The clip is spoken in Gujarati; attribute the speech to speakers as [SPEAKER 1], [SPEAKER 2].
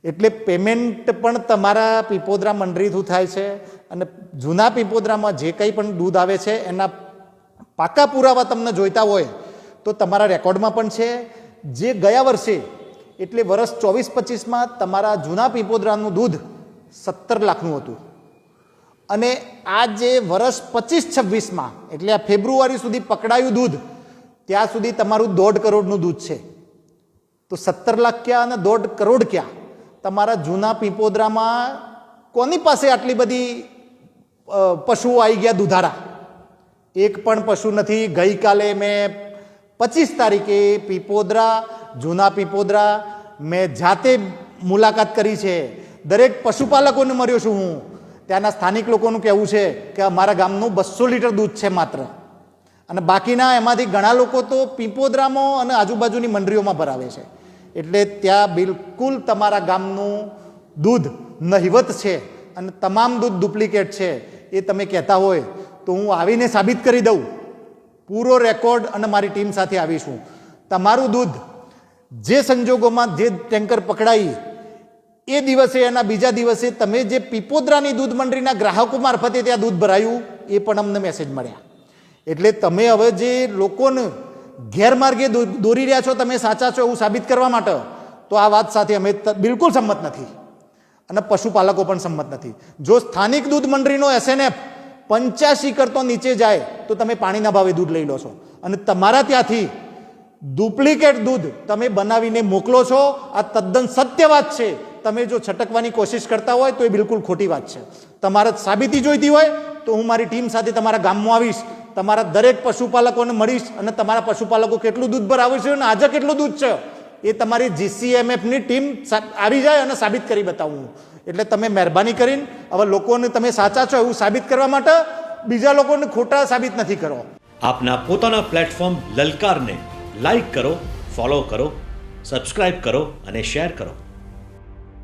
[SPEAKER 1] એટલે પેમેન્ટ પણ તમારા પીપોદરા મંડળી થ્રુ થાય છે અને જૂના પીપોદરામાં જે કંઈ પણ દૂધ આવે છે એના પાકા પુરાવા તમને જોઈતા હોય તો તમારા રેકોર્ડમાં પણ છે. જે ગયા વર્ષે એટલે વર્ષ 24-25માં તમારા જૂના પીપોદરાનું દૂધ 17 લાખનું હતું અને આ જે વર્ષ 25-26માં એટલે આ ફેબ્રુઆરી સુધી પકડાયું દૂધ ત્યાં સુધી તમારું 1.5 કરોડનું દૂધ છે. તો 17 લાખ ક્યાં અને 1.5 કરોડ ક્યાં? તમારા જૂના પીપોદરામાં કોની પાસે આટલી બધી પશુઓ આવી ગયા દુધારા? એક પણ પશુ નથી. ગઈકાલે મેં 25 તારીખે પીપોદરા જૂના પીપોદરા મેં જાતે મુલાકાત કરી છે. દરેક પશુપાલકોને મળ્યો છું હું. ત્યાંના સ્થાનિક લોકોનું કહેવું છે કે અમારા ગામનું 200 લીટર દૂધ છે માત્ર, અને બાકીના એમાંથી ઘણા લોકો તો પીપોદરામાં અને આજુબાજુની મંડળીઓમાં ભરાવે છે. એટલે ત્યાં બિલકુલ તમારા ગામનું દૂધ નહિવત છે અને તમામ દૂધ ડુપ્લિકેટ છે એ તમે કહેતા હોય તો હું આવીને સાબિત કરી દઉં. પૂરો રેકોર્ડ અને મારી ટીમ સાથે આવીશું. તમારું દૂધ જે સંજોગોમાં જે ટેન્કર પકડાઈ એ દિવસે એના બીજા દિવસે તમે જે પીપોદરાની દૂધ મંડળીના ગ્રાહકો મારફતે ત્યાં દૂધ ભરાયું એ પણ અમને મેસેજ મળ્યા. એટલે તમે હવે જે લોકોને ગેરમાર્ગે દોરી રહ્યા છો તમે સાચા છો એવું સાબિત કરવા માટે, તો આ વાત સાથે અમે બિલકુલ સંમત નથી અને પશુપાલકો પણ સંમત નથી. જો સ્થાનિક દૂધ મંડળીનો SNF 85 કરતો નીચે જાય તો તમે પાણીના ભાવે દૂધ લઈ લો છો અને તમારા ત્યાંથી ડુપ્લિકેટ દૂધ તમે બનાવીને મોકલો છો. આ તદ્દન સત્ય વાત છે. તમે જો છટકવાની કોશિશ કરતા હોય તો એ બિલકુલ ખોટી વાત છે. તમારે સાબિતી જોઈતી હોય તો હું મારી ટીમ સાથે તમારા ગામમાં આવીશ, તમારા દરેક પશુપાલકોને મળીશ અને તમારા પશુપાલકો કેટલું દૂધ ભરાવે છે અને આજે કેટલું દૂધ છે એ તમારી GCMFની ટીમ આવી જાય અને સાબિત કરી બતાવું. એટલે તમે મહેરબાની કરીને હવે લોકોને તમે સાચા છો એવું સાબિત કરવા માટે બીજા લોકોને ખોટા સાબિત નથી કરો.
[SPEAKER 2] આપના પોતાના પ્લેટફોર્મ લલકારને લાઈક કરો, ફોલો કરો, સબસ્ક્રાઇબ કરો અને શેર કરો.